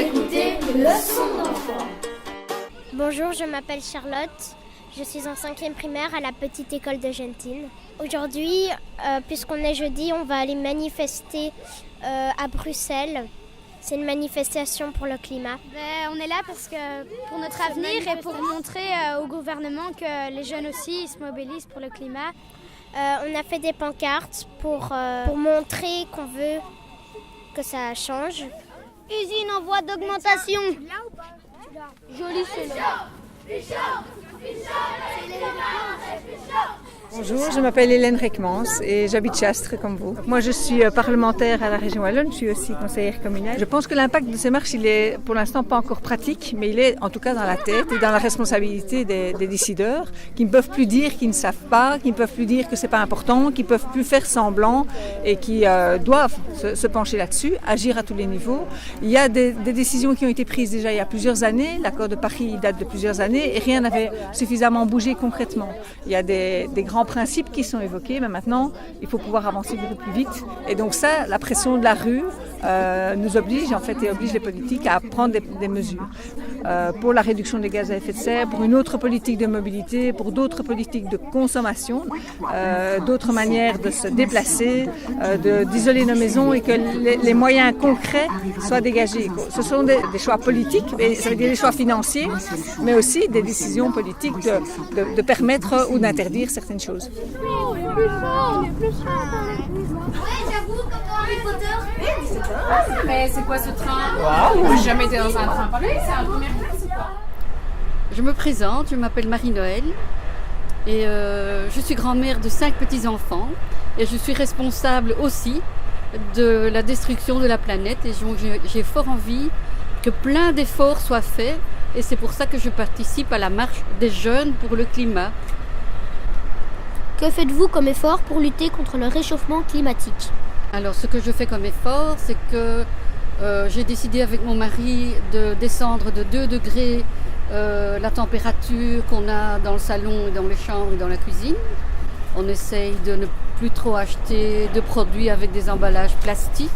écoutez Leçon d'enfant. Bonjour, je m'appelle Charlotte. Je suis en 5e primaire à la petite école de Gentine. Aujourd'hui, puisqu'on est jeudi, on va aller manifester à Bruxelles. C'est une manifestation pour le climat. On est là parce que pour notre avenir et pour montrer au gouvernement que les jeunes aussi se mobilisent pour le climat. On a fait des pancartes pour montrer qu'on veut que ça change. Usine en voie d'augmentation. Joli cela. Bonjour, je m'appelle Hélène Reckmans et j'habite Chastres comme vous. Moi je suis parlementaire à la région Wallonne, je suis aussi conseillère communale. Je pense que l'impact de ces marches, il est pour l'instant pas encore pratique, mais il est en tout cas dans la tête et dans la responsabilité des décideurs qui ne peuvent plus dire qu'ils ne savent pas, qui ne peuvent plus dire que c'est pas important, qui ne peuvent plus faire semblant et qui doivent se pencher là-dessus, agir à tous les niveaux. Il y a des décisions qui ont été prises déjà il y a plusieurs années, l'accord de Paris date de plusieurs années et rien n'avait suffisamment bougé concrètement. Il y a des grands principes qui sont évoqués, mais maintenant, il faut pouvoir avancer beaucoup plus vite. Et donc ça, la pression de la rue nous oblige, en fait, et oblige les politiques à prendre des mesures pour la réduction des gaz à effet de serre, pour une autre politique de mobilité, pour d'autres politiques de consommation, d'autres manières de se déplacer, d'isoler nos maisons et que les moyens concrets soient dégagés. Ce sont des choix politiques, et ça veut dire des choix financiers, mais aussi des décisions politiques de permettre ou d'interdire certaines choses. Oui, j'avoue, comme dans Harry Potter. Mais c'est quoi ce train? Wow. J'ai jamais été dans un train pareil, c'est un premier classe ou pas? Je me présente, je m'appelle Marie-Noël et je suis grand-mère de 5 petits-enfants et je suis responsable aussi de la destruction de la planète et j'ai fort envie que plein d'efforts soient faits et c'est pour ça que je participe à la marche des jeunes pour le climat. Que faites-vous comme effort pour lutter contre le réchauffement climatique? Alors ce que je fais comme effort, c'est que j'ai décidé avec mon mari de descendre de 2 degrés la température qu'on a dans le salon, et dans les chambres et dans la cuisine. On essaye de ne plus trop acheter de produits avec des emballages plastiques.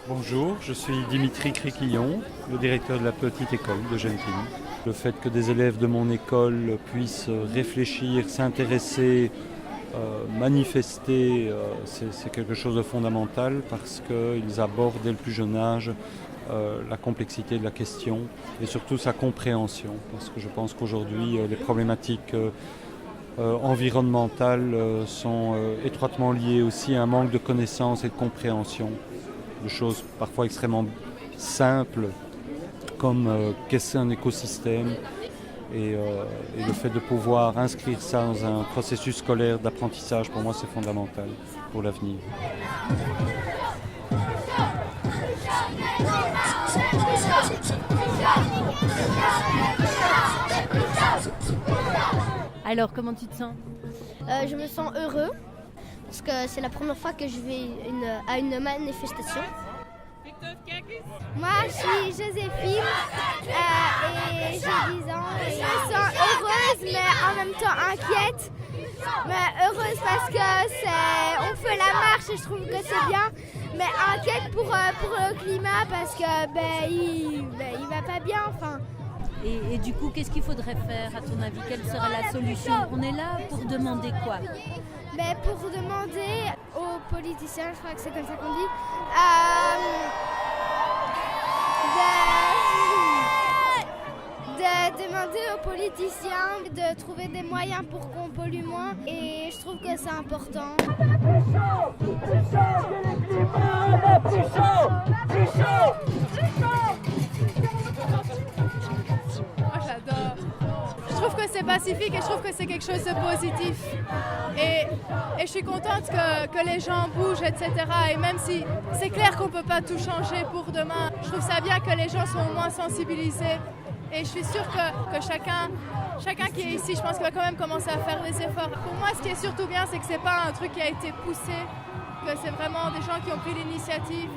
Bonjour, je suis Dimitri Criquillon, le directeur de la petite école de Gentine. Le fait que des élèves de mon école puissent réfléchir, s'intéresser, manifester, c'est quelque chose de fondamental parce qu'ils abordent dès le plus jeune âge la complexité de la question et surtout sa compréhension. Parce que je pense qu'aujourd'hui, les problématiques environnementales sont étroitement liées aussi à un manque de connaissances et de compréhension. De choses parfois extrêmement simples comme qu'est-ce qu'un écosystème et le fait de pouvoir inscrire ça dans un processus scolaire d'apprentissage, pour moi c'est fondamental pour l'avenir. Alors comment tu te sens? Je me sens heureux parce que c'est la première fois que je vais à une manifestation. Moi, je suis Joséphine et j'ai 10 ans. Et je me sens heureuse, mais en même temps inquiète. Mais heureuse parce que on fait la marche et je trouve que c'est bien. Mais inquiète pour le climat parce que il va pas bien. Enfin. Et du coup, qu'est-ce qu'il faudrait faire à ton avis? Quelle serait la solution? On est là pour demander quoi? Pour demander aux politiciens, je crois que c'est comme ça qu'on dit, de demander aux politiciens de trouver des moyens pour qu'on pollue moins et je trouve que c'est important. Moi j'adore. Je trouve que c'est pacifique et je trouve que c'est quelque chose de positif. Et je suis contente que les gens bougent, etc. Et même si c'est clair qu'on ne peut pas tout changer pour demain, je trouve ça bien que les gens soient au moins sensibilisés. Et je suis sûre que chacun qui est ici, je pense qu'il va quand même commencer à faire des efforts. Pour moi, ce qui est surtout bien, c'est que ce n'est pas un truc qui a été poussé, que c'est vraiment des gens qui ont pris l'initiative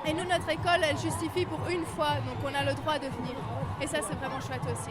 et nous, notre école, elle justifie pour une fois, donc on a le droit de venir. Et ça, c'est vraiment chouette aussi.